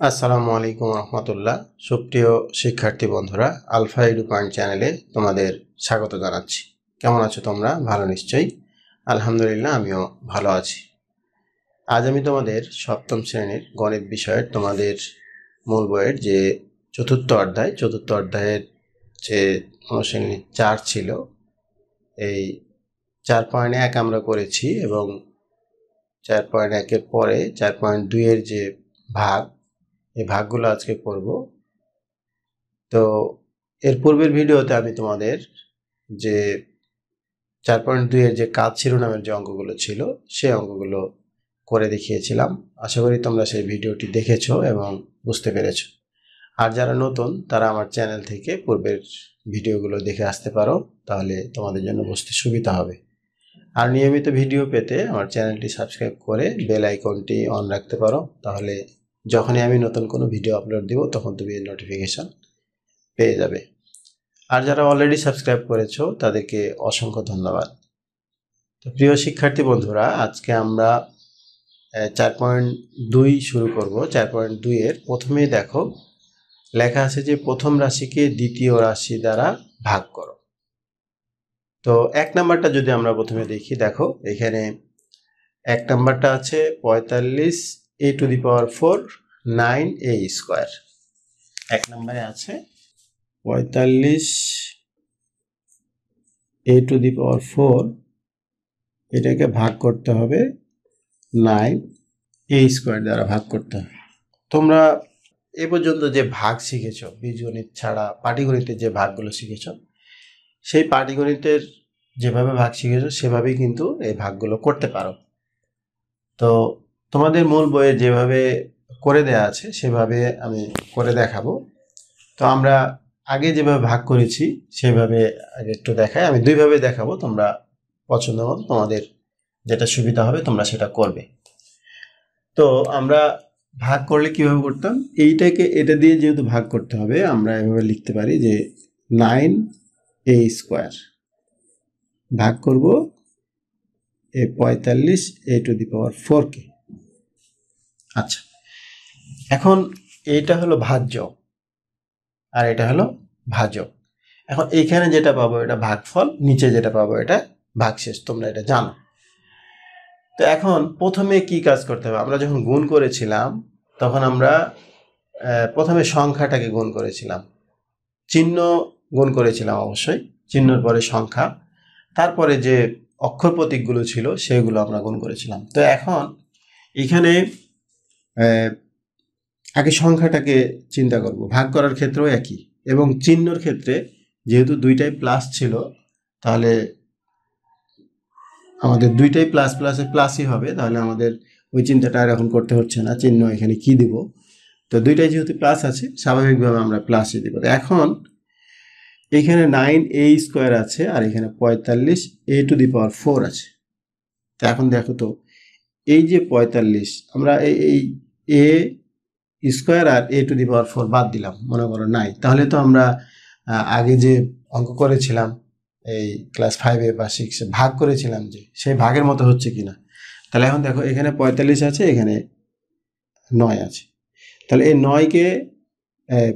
আসসালামু আলাইকুম রহমতুল্লাহ। সুপ্রিয় শিক্ষার্থী বন্ধুরা, আলফা এডু পয়েন্ট চ্যানেলে তোমাদের স্বাগত জানাচ্ছি। কেমন আছো তোমরা? ভালো নিশ্চয়ই। আলহামদুলিল্লাহ, আমিও ভালো আছি। আজ আমি তোমাদের সপ্তম শ্রেণীর গণিত বিষয়ের তোমাদের মূল বইয়ের যে চতুর্থ অধ্যায়ের যে অনুশীলনী 4 ছিল, এই 4.1 আমরা করেছি এবং 4.1-এর পরে 4.2-এর যে ভাগ, এই ভাগগুলো আজকে করব। তো এর পূর্বের ভিডিওতে আমি তোমাদের যে 4.2-এর যে কাজ শিরোনামের যে অঙ্কগুলো ছিল সেই অঙ্কগুলো করে দেখিয়েছিলাম। আশা করি তোমরা সেই ভিডিওটি দেখেছো এবং বুঝতে পেরেছো। আর যারা নতুন তারা আমার চ্যানেল থেকে পূর্বের ভিডিওগুলো দেখে আসতে পারো, তাহলে তোমাদের জন্য বুঝতে সুবিধা হবে। আর নিয়মিত ভিডিও পেতে আমার চ্যানেলটি সাবস্ক্রাইব করে বেল আইকনটি অন রাখতে পারো, তাহলে যখনই আমি নতুন কোনো ভিডিও আপলোড দিব তখন তুমি এর নোটিফিকেশন পেয়ে যাবে। আর যারা অলরেডি সাবস্ক্রাইব করেছো তাদেরকে অসংখ্য ধন্যবাদ। তো প্রিয় শিক্ষার্থী বন্ধুরা, আজকে আমরা 4.2 শুরু করব। 4.2-এর প্রথমেই দেখো লেখা আছে যে প্রথম রাশিকে দ্বিতীয় রাশি দ্বারা ভাগ করো। তো 1 নাম্বারটা যদি আমরা প্রথমে দেখি, দেখো এখানে 1 নাম্বারটা আছে 45a⁴ 9a²। 1 নাম্বারে আছে 45a⁴, এটাকে ভাগ করতে হবে 9a² দ্বারা ভাগ করতে হবে। তোমরা এ পর্যন্ত যে ভাগ শিখেছো, বীজগণিত ছাড়া পাটিগণিতের যে ভাগগুলো শিখেছো, সেই পাটিগণিতের যেভাবে ভাগ শিখেছো সেভাবেই কিন্তু এই ভাগগুলো করতে পারো। তো তোমাদের মূল বইয়ে যেভাবে করে দেয়া আছে সেভাবে আমি করে দেখাবো। তো আমরা আগে যেভাবে ভাগ করেছি সেভাবে আগে একটু দেখাই। আমি দুইভাবে দেখাবো, তোমরা পছন্দ মতো তোমাদের যেটা সুবিধা হবে তোমরা সেটা করবে। তো আমরা ভাগ করলে কিভাবে করতাম, এইটাকে এটা দিয়ে যেহেতু ভাগ করতে হবে, আমরা এভাবে লিখতে পারি যে 9a² ভাগ করব এই 45a⁴কে। আচ্ছা, এখন এইটা হলো ভাজ্য আর এটা হলো ভাজক। এখন এইখানে যেটা পাবো এটা ভাগফল, নিচে যেটা পাবো এটা ভাগশেষ, তোমরা এটা জানো। তো এখন প্রথমে কি কাজ করতে হবে, আমরা যখন গুণ করেছিলাম তখন আমরা প্রথমে সংখ্যাটাকে গুণ করেছিলাম, চিহ্ন গুণ করেছিলাম অবশ্যই, চিহ্নর পরে সংখ্যা, তারপরে যে অক্ষর প্রতীকগুলো ছিল সেগুলো আমরা গুণ করেছিলাম। তো এখন এখানে আগে সংখ্যাটাকে চিন্তা করব, ভাগ করার ক্ষেত্রেও একই, এবং চিহ্নর ক্ষেত্রে যেহেতু দুইটাই প্লাস ছিল তাহলে আমাদের দুইটাই প্লাস প্লাসে প্লাসই হবে, তাহলে আমাদের ওই চিন্তাটা আর এখন করতে হচ্ছে না, চিহ্ন এখানে কি দিব। তো দুইটাই যেহেতু প্লাস আছে স্বাভাবিকভাবে আমরা প্লাসই দিব। এখন এখানে 9a² আছে আর এখানে 45a⁴ আছে। তো এখন দেখো তো, এই যে 45, আমরা এই a² আর a⁴ বাদ দিলাম, মনে করো নাই, তাহলে তো আমরা আগে যে অঙ্ক করেছিলাম এই ক্লাস 5-এ বা 6-এ ভাগ করেছিলাম যে সেই ভাগের মতো হচ্ছে কিনা। তাহলে এখন দেখো এখানে 45 আছে, এখানে 9 আছে, তাহলে এই 9কে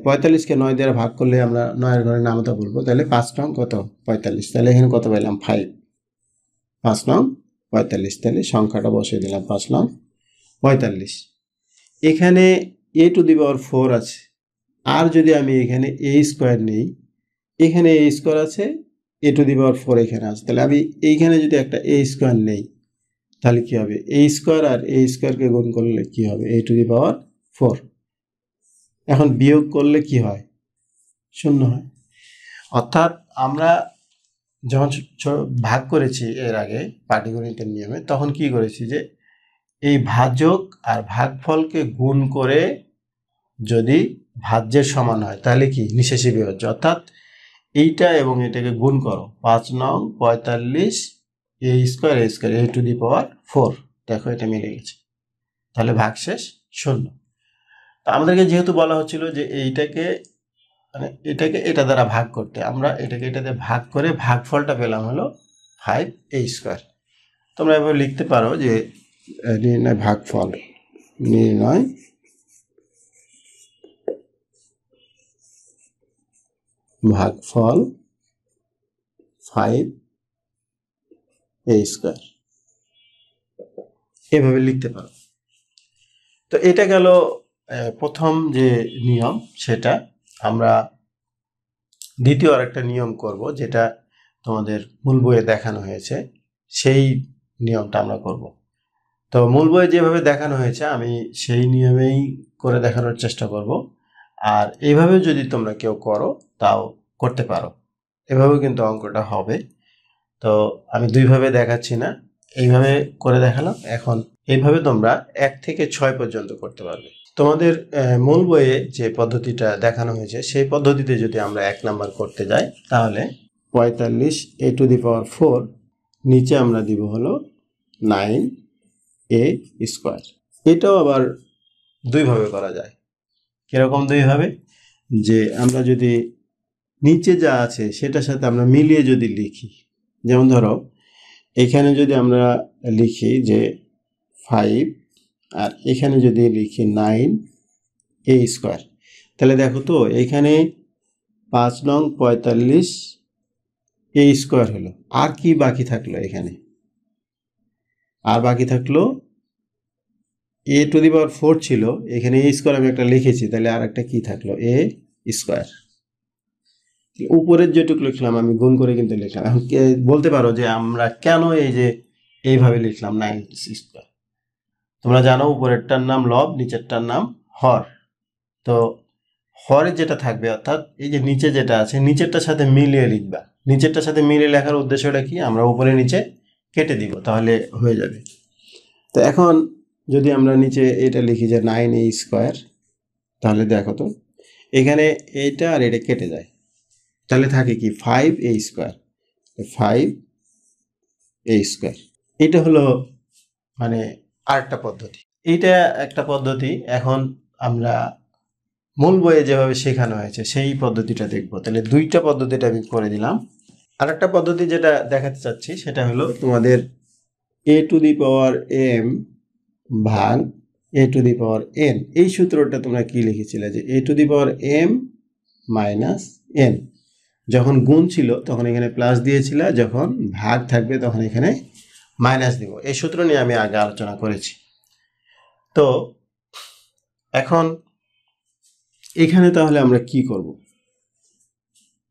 45কে 9 দ্বারা ভাগ করলে আমরা 9-এর ঘরে নামতা বলবো, তাহলে 5 নং কত 45, তাহলে এখানে কত পাইলাম 5, 5 নং 45, তাহলে সংখ্যাটা বসিয়ে দিলাম 5 নং 45। এখানে a⁴ আছে, আর যদি আমি এখানে a² নেই, এখানে a² আছে, a⁴ এখানে আছে, তাহলে আমি এইখানে যদি একটা a² নেই তাহলে কি হবে, a² আর a²কে গুণ করলে কি হবে a⁴। এখন বিয়োগ করলে কি হয়, 0 হয়। অর্থাৎ আমরা যখন ভাগ করেছি এর আগে পাটিগণিতের নিয়মে, তখন কি করেছি যে এই ভাজক আর ভাগফলকে গুণ করে যদি ভাজ্যের সমান হয় তাহলে কি নিঃশেষে বিভাজ্য, অর্থাৎ এইটা এবং এটাকে গুণ করো, 5 নং 45 a², দেখো এটা মিলে গেছে, তাহলে ভাগশেষ 0। তা আমাদেরকে যেহেতু বলা হচ্ছিল যে এইটাকে মানে এটাকে এটা দ্বারা ভাগ করতে, আমরা এটাকে এটা দিয়ে ভাগ করে ভাগফলটা পেলাম হলো 5a²। তোমরা এভাবে লিখতে পারো যে নির্ণয় ভাগফল, নির্ণয় ভাগফল 5a², এভাবে লিখতে পারো। তো এটা গেল প্রথম যে নিয়ম, সেটা। আমরা দ্বিতীয় আরেকটা নিয়ম করব, যেটা তোমাদের মূল বইয়ে দেখানো হয়েছে, সেই নিয়মটা আমরা করব। তো মূল বইয়ে যেভাবে দেখানো হয়েছে আমি সেই নিয়মেই করে দেখানোর চেষ্টা করব। আর এইভাবে যদি তোমরা কেউ করো তাও করতে পারো, এভাবেও কিন্তু অঙ্কটা হবে। তো আমি দুইভাবে দেখাচ্ছি না, এইভাবে করে দেখালাম। এখন এইভাবে তোমরা 1 থেকে 6 পর্যন্ত করতে পারবে। তোমাদের মূল বইয়ে যে পদ্ধতিটা দেখানো হয়েছে সেই পদ্ধতিতে যদি আমরা 1 নাম্বার করতে যাই, তাহলে 45a⁴ নিচে আমরা দিব হলো 9a²। এটাও আবার দুইভাবে করা যায়। কিরকম দুইভাবে? যে আমরা যদি নিচে যা আছে সেটার সাথে আমরা মিলিয়ে যদি লিখি, যেমন ধরো এখানে যদি আমরা লিখি যে 5, আর এখানে যদি লিখি 9a², তাহলে দেখো তো এখানে 5 নং 45a² হলো। আর কি বাকি থাকলো? এখানে আর বাকি থাকলো a⁴ ছিল, এখানে a² আমি একটা লিখেছি, তাহলে আর একটা কি থাকলো? a²। উপরের যেটুকু লিখলাম আমি গুণ করে কিন্তু লিখলাম। এখন বলতে পারো যে আমরা কেন এই যে এইভাবে লিখলাম 9a²? তোমরা জানো উপরেরটার নাম লব, নিচেরটার নাম হর। তো হরে যেটা থাকবে, অর্থাৎ এই যে নিচে যেটা আছে নিচেরটার সাথে মিলিয়ে লিখবা। নিচেরটার সাথে মিলিয়ে লেখার উদ্দেশ্যটা কি? আমরা উপরে নিচে কেটে দিব, তাহলে হয়ে যাবে। তো এখন যদি আমরা নিচে এটা লিখি যে 9a², তাহলে দেখো তো এখানে এইটা আর এটা কেটে যায়, তাহলে থাকে কি? 5a²। 5a², এটা হলো মানে আরেকটা পদ্ধতি। এইটা একটা পদ্ধতি। এখন আমরা মূল বইয়ে যেভাবে শেখানো হয়েছে সেই পদ্ধতিটা দেখব। তাহলে দুইটা পদ্ধতিটা আমি করে দিলাম। আরেকটা পদ্ধতি যেটা দেখাতে চাচ্ছি সেটা হলো তোমাদের a⁴m ভাগ a⁴n। এই সূত্রটা তোমরা কি লিখেছিলে? যে a⁴m - n। যখন গুণ ছিল তখন এখানে প্লাস দিয়েছিল, যখন ভাগ থাকবে তখন এখানে মাইনাস দিব। এই সূত্র নিয়ে আমি আগে আলোচনা করেছি। তো এখন এখানে তাহলে আমরা কি করব?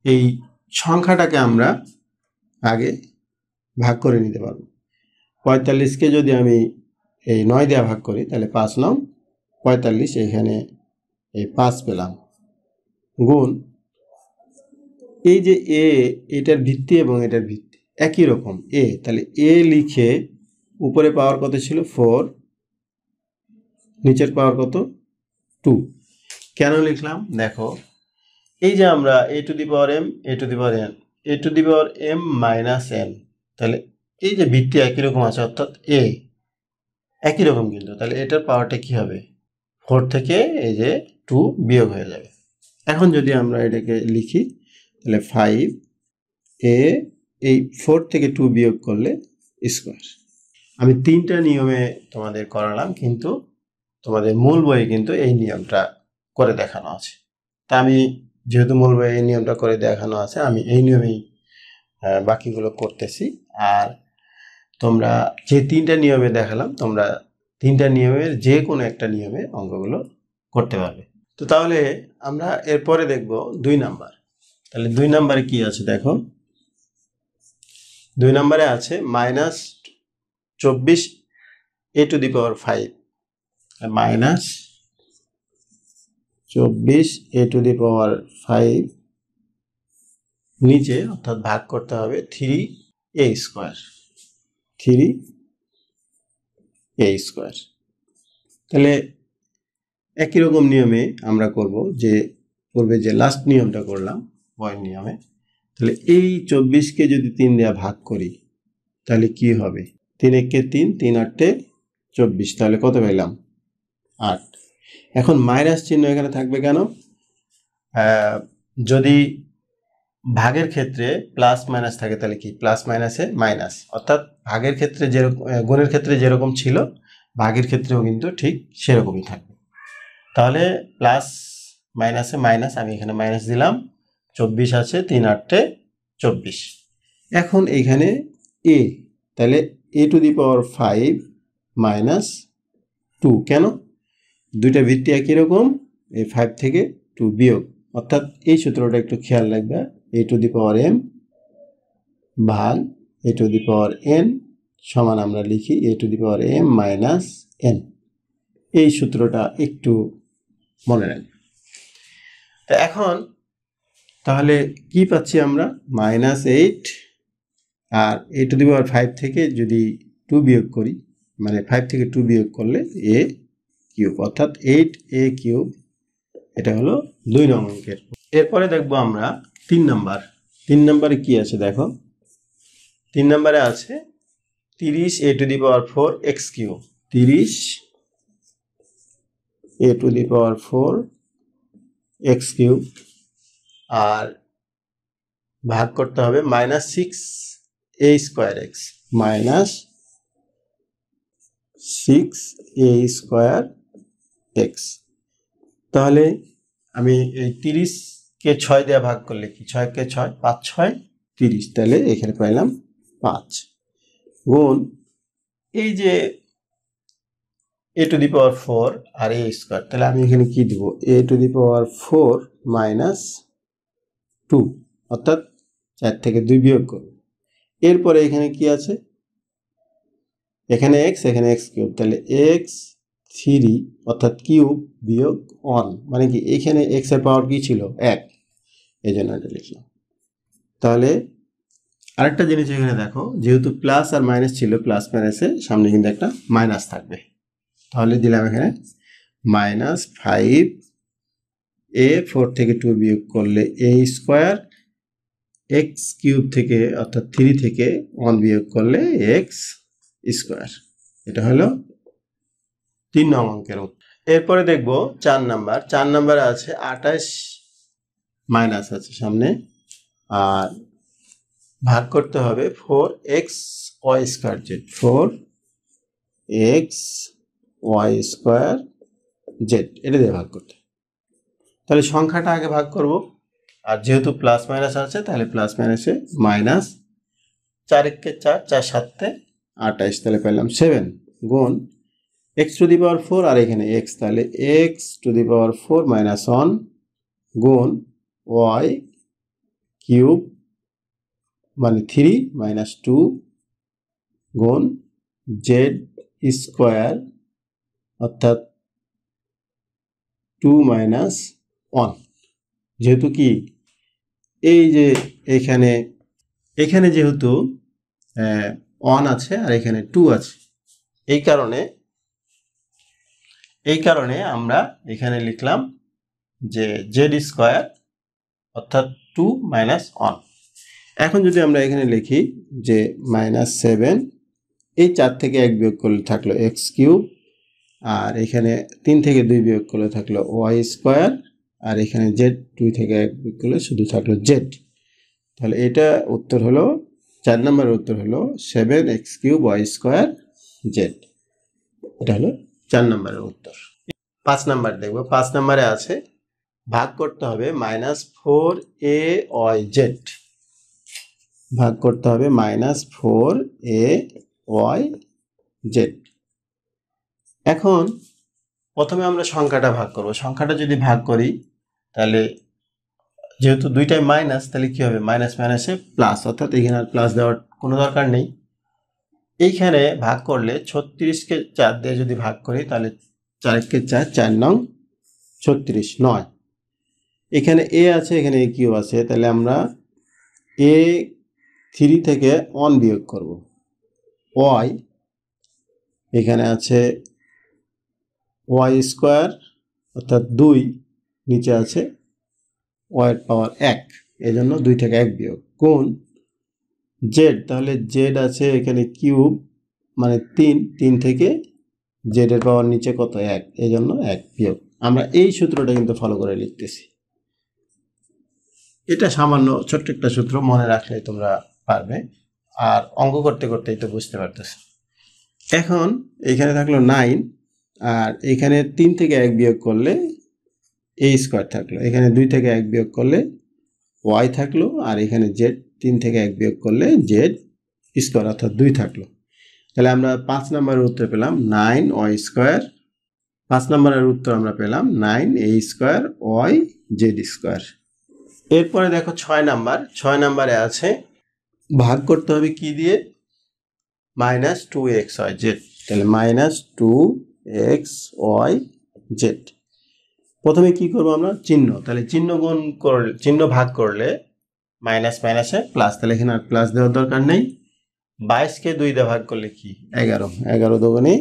এই সংখ্যাটাকে আমরা আগে ভাগ করে নিতে পারবো। 45কে যদি আমি এই 9 দিয়ে ভাগ করি, তাহলে 5 নং 45, এখানে এই 5 পেলাম, গুণ এই যে এ, এটার ভিত্তি এবং এটার ভিত্তি একই রকম এ, তাহলে এ লিখে উপরে পাওয়ার কত ছিল? 4, নিচের পাওয়ার কত? 2। কেন লিখলাম দেখো, এই যে আমরা a⁴m - n, তাহলে এই যে ভিত্তি একই রকম আছে, অর্থাৎ এ একই রকম, কিন্তু তাহলে এটার পাওয়ারটা কি হবে? 4 থেকে এই যে 2 বিয়োগ হয়ে যাবে। এখন যদি আমরা এটাকে লিখি, তাহলে 5 এই 4 থেকে 2 বিয়োগ করলে স্কোয়ার। আমি 3টা নিয়মে তোমাদের করালাম, কিন্তু তোমাদের মূল বইয়ে কিন্তু এই নিয়মটা করে দেখানো আছে। তা আমি যেহেতু মূল বইয়ে এই নিয়মটা করে দেখানো আছে, আমি এই নিয়মেই বাকিগুলো করতেছি। আর তোমরা যে 3টা নিয়মে দেখালাম, তোমরা 3টা নিয়মের যে কোনো একটা নিয়মে অঙ্কগুলো করতে পারবে। তো তাহলে আমরা এরপরে দেখব 2 নাম্বার। তাহলে 2 নাম্বারে কি আছে দেখো, 2 নাম্বারে আছে -24a⁵ -24a⁵ নিচে, অর্থাৎ ভাগ করতে হবে 3a²। 3a², তাহলে একই রকম নিয়মে আমরা করব যে পূর্বে যে লাস্ট নিয়মটা করলাম পয়েন্ট নিয়মে। তাহলে এই 24কে যদি 3 দিয়ে ভাগ করি, তাহলে কি হবে? 3 একে 3, 3 আটে 24, তাহলে কত পেলাম? 8। এখন মাইনাস চিহ্ন এখানে থাকবে কেন? যদি ভাগের ক্ষেত্রে প্লাস মাইনাস থাকে, তাহলে কি? প্লাস মাইনাসে মাইনাস, অর্থাৎ ভাগের ক্ষেত্রে যেরকম, গুণের ক্ষেত্রে যেরকম ছিল ভাগের ক্ষেত্রেও কিন্তু ঠিক সেরকমই থাকবে। তাহলে প্লাস মাইনাসে মাইনাস, আমি এখানে মাইনাস দিলাম, 24 আছে, 3 8 24। এখন এইখানে a, তাহলে a to the power 5 minus 2। কেন? দুইটা ভিত্তি একই রকম, এই 5 থেকে 2 বিয়োগ, অর্থাৎ এই সূত্রটা একটু খেয়াল রাখবে, a to the power m ভাগ a to the power n সমান আমরা লিখি a to the power m minus n। এই সূত্রটা একটু মনে রাখবে। তো এখন তাহলে কি পাচ্ছি আমরা? -8, আর a টু দি পাওয়ার 5 থেকে যদি 2 বিয়োগ করি, মানে 5 থেকে 2 বিয়োগ করলে a কিউব, অর্থাৎ 8a কিউব। এটা হলো 2 নং অঙ্কের। এরপরে দেখবো আমরা 3 নাম্বার। 3 নাম্বারে কি আছে দেখো, 3 নাম্বারে আছে 30a to the power 4 x cube. 30a to the power 4 x cube, আর ভাগ করতে হবে -6a square x, -6a square x। তাহলে আমি এই 30কে 6 দিয়ে ভাগ করলে কি, 6 কে 6, 5 6 30, তাহলে এখানে পাইলাম 5 গুণ এই যে a টু দি পাওয়ার 4 আর a স্কোয়ার, তাহলে আমি এখানে কি দিব, a to the power 4 minus 2, অর্থাৎ 4 থেকে 2 বিয়োগ করব। এরপরে এখানে কি আছে, এখানে x, এখানে x কিউব, তাহলে x 3 অর্থাৎ কিউব বিয়োগ 1, মানে কি এখানে x এর পাওয়ার কি ছিল 1, এই জন্য এটা লিখলাম। তাহলে আরেকটা জিনিস এখানে দেখো, যেহেতু প্লাস আর মাইনাস ছিল, প্লাস মাইনাসে সামনে কিন্তু একটা মাইনাস থাকবে, তাহলে দিলাম এখানে -5a, 4 থেকে 2 বিয়োগ করলে a স্কোয়ার, x কিউব থেকে অর্থাৎ 3 থেকে 1 বিয়োগ করলে x স্কোয়ার। এটা হলো 3 নং অঙ্কের উত্তর। এরপরে দেখব 4 নাম্বার। 4 নাম্বারে আছে 28 মাইনাস আছে সামনে, আর ভাগ করতে হবে 4x y square z, 4x y square z, এটা দিয়ে ভাগ করতে। তাহলে সংখ্যাটা আগে ভাগ করব, আর যেহেতু প্লাস মাইনাস আছে তাহলে প্লাস মাইনাসে মাইনাস, 4 কে 4, 4 7 28, তাহলে পেলাম 7 গুণ x টু দি পাওয়ার 4 আর এখানে x, তাহলে x two the power 4 minus 1 গুণ y কিউব মানে 3 মাইনাস 2 গুণ z স্কোয়ার অর্থাৎ 2 মাইনাস 1। যেহেতু কি এই যে এখানে যেহেতু 1 আছে আর এখানে 2 আছে, এই কারণে আমরা এখানে লিখলাম যে z স্কোয়ার অর্থাৎ 2 মাইনাস 1। এখন যদি আমরা এখানে লিখি যে -7, এই 4 থেকে 1 বিয়োগ করলে থাকলো x কিউব, আর এখানে 3 থেকে 2 বিয়োগ করলে থাকলো y স্কোয়ার, আর এখানে z 2 থেকে 1 বিয়োগ করলে শুধু থাকলো z। তাহলে এটা উত্তর হলো 4 নম্বরের উত্তর হলো 7x cube y square z। এটা হলো 4 নম্বরের উত্তর। 5 নাম্বার দেখবো। 5 নম্বরে আছে ভাগ করতে হবে -4ay z, ভাগ করতে হবে -4ay z। এখন প্রথমে আমরা সংখ্যাটা ভাগ করব। সংখ্যাটা যদি ভাগ করি তাহলে যেহেতু দুইটাই মাইনাস, তাহলে কি হবে, মাইনাস মাইনাসে প্লাস, অর্থাৎ এখানে আর প্লাস দেওয়ার কোনো দরকার নেই। এইখানে ভাগ করলে 36কে 4 দিয়ে যদি ভাগ করি তাহলে 4 কে 4, 4 নং 36, 9। এখানে a আছে, এখানে a কিউব আছে, তাহলে আমরা a 3 থেকে 1 বিয়োগ করব। y এখানে আছে y স্কোয়ার অর্থাৎ 2, নিচে আছে y এর পাওয়ার 1, এই জন্য 2 থেকে 1 বিয়োগ গুণ z, তাহলে z আছে এখানে কিউব মানে 3 থেকে z এর পাওয়ার নিচে কত 1, এই জন্য 1 বিয়োগ। আমরা এই সূত্রটা কিন্তু ফলো করে লিখতেছি। এটা সামান্য ছোট্ট একটা সূত্র, মনে রাখলে তোমরা পারবে, আর অঙ্ক করতে করতেই তো বুঝতে পারতেছো। এখন এখানে থাকলো 9, আর এখানে 3 থেকে 1 বিয়োগ করলে a স্কোয়ার থাকলো, এখানে 2 থেকে 1 বিয়োগ করলে ওয়াই থাকলো, আর এখানে জেড 3 থেকে 1 বিয়োগ করলে জেড স্কোয়ার অর্থাৎ 2 থাকলো। তাহলে আমরা 5 নম্বরের উত্তর পেলাম 9y স্কোয়ার। 5 নম্বরের উত্তর আমরা পেলাম 9a square Y Z square. এরপরে দেখো 6 নম্বরে আছে ভাগ করতে হবে কি দিয়ে, -2xyz। তাহলে -2xyz। প্রথমে কি করব আমরা, চিহ্ন। তাহলে চিহ্ন ভাগ করলে মাইনাস মাইনাসে প্লাস, তাহলে এখানে আর প্লাস দেওয়ার দরকার নেই। 22কে 2 দিয়ে ভাগ করলে কি 11, 11 দুগুণে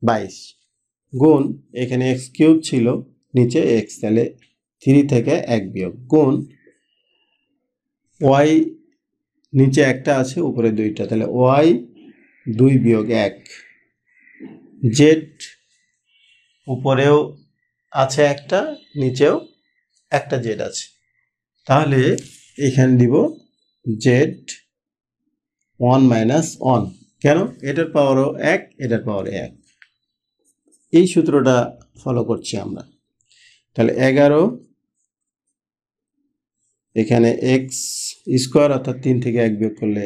22, গুণ এখানে x কিউব ছিল নিচে x, তাহলে 3 থেকে 1 বিয়োগ, গুণ y নিচে একটা আছে উপরে 2টা, তাহলে y 2 বিয়োগ 1, জেড উপরেও আছে একটা, নিচেও একটা জেড আছে, তাহলে এখানে দিব জেড 1 মাইনাস 1। কেন? এটার পাওয়ারও 1, এটার পাওয়ার 1। এই সূত্রটা ফলো করছি আমরা। তাহলে 11, এখানে এক্স স্কোয়ার অর্থাৎ 3 থেকে 1 বিয়োগ করলে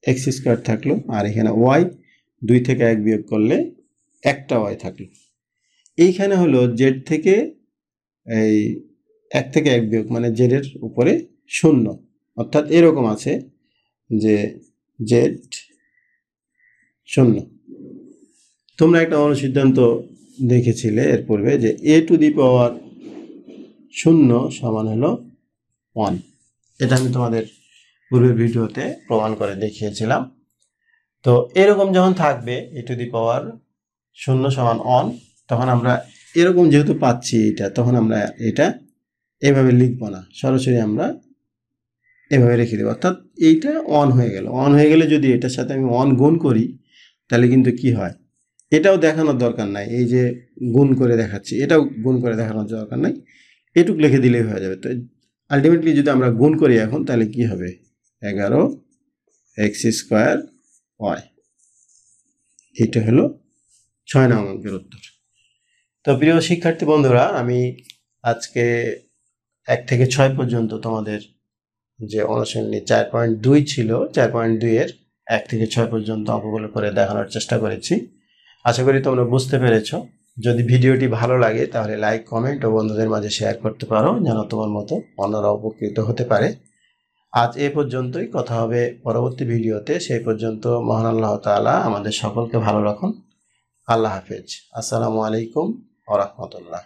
এক্স স্কোয়ার থাকলো, আর এখানে ওয়াই 2 থেকে 1 বিয়োগ করলে একটা ওয়াই থাকলো। এইখানে হলো জেড থেকে এই 1 থেকে 1 বিয়োগ মানে জেডের উপরে 0, অর্থাৎ এরকম আছে যে জেড 0। তোমরা একটা অনুসিদ্ধান্ত দেখেছিলে এর পূর্বে যে a টু দি পাওয়ার 0 সমান হলো 1। এটা আমি তোমাদের পূর্বের ভিডিওতে প্রমাণ করে দেখিয়েছিলাম। তো এরকম যখন থাকবে a টু দি পাওয়ার 0 সমান 1, তখন আমরা এরকম যেহেতু পাচ্ছি এটা, তখন আমরা এটা এভাবে লিখব না, সরাসরি আমরা এভাবে রেখে দেব, অর্থাৎ এইটা 1 হয়ে গেল। 1 হয়ে গেলে যদি এটার সাথে আমি 1 গুণ করি তাহলে কিন্তু কি হয়, এটাও দেখানোর দরকার নাই, এই যে গুণ করে দেখাচ্ছি এটাও গুণ করে দেখানোর দরকার নাই, এটুক লিখে দিলেই হয়ে যাবে। তো আলটিমেটলি যদি আমরা গুণ করি এখন, তাহলে কি হবে 11x স্কোয়ার ওয়াই। এটা হলো 6 নং অঙ্কের উত্তর। তো প্রিয় শিক্ষার্থী বন্ধুরা, আমি আজকে 1 থেকে 6 পর্যন্ত তোমাদের যে অনুশীলনী 4.2 ছিল, 4.2 এর 1 থেকে 6 পর্যন্ত অঙ্কগুলো করে দেখানোর চেষ্টা করেছি। আশা করি তোমরা বুঝতে পেরেছো। যদি ভিডিওটি ভালো লাগে তাহলে লাইক, কমেন্ট ও বন্ধুদের মাঝে শেয়ার করতে পারো, যেন তোমার মতো অন্যরা উপকৃত হতে পারে। আজ এ পর্যন্তই, কথা হবে পরবর্তী ভিডিওতে। সেই পর্যন্ত মহান আল্লাহ তাআলা আমাদের সকলকে ভালো রাখুন। আল্লাহ হাফেজ। আসসালামু আলাইকুম ওয়া রাহমাতুল্লাহ।